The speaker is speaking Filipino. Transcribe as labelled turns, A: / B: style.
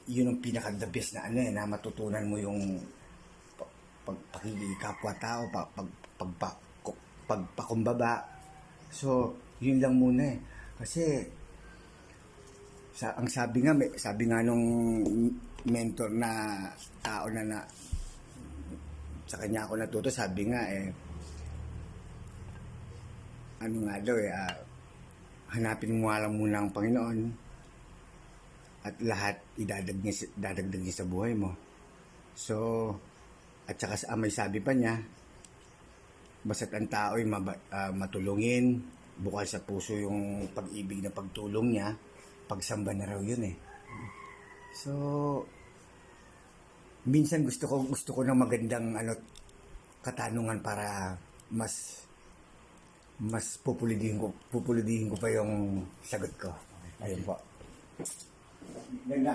A: yun ang pinaka-the best na ano eh, na matutunan mo yung pagpakikapwa-tao, pagpakumbaba. So, yun lang muna eh. Kasi, ang sabi nga nung mentor na tao na sa kanya ako natuto, sabi nga eh, ano nga daw eh, hanapin mo nga lang muna ang Panginoon at lahat idadagdag niya sa buhay mo. So, at saka may sabi pa niya, basta't ang tao ay matulungin, bukal sa puso yung pag-ibig na pagtulong niya, pagsamba na raw yun eh. So, minsan gusto ko ng magandang katanungan para mas pupulidihin ko pa yung sagot ko. Ayun po. Ganda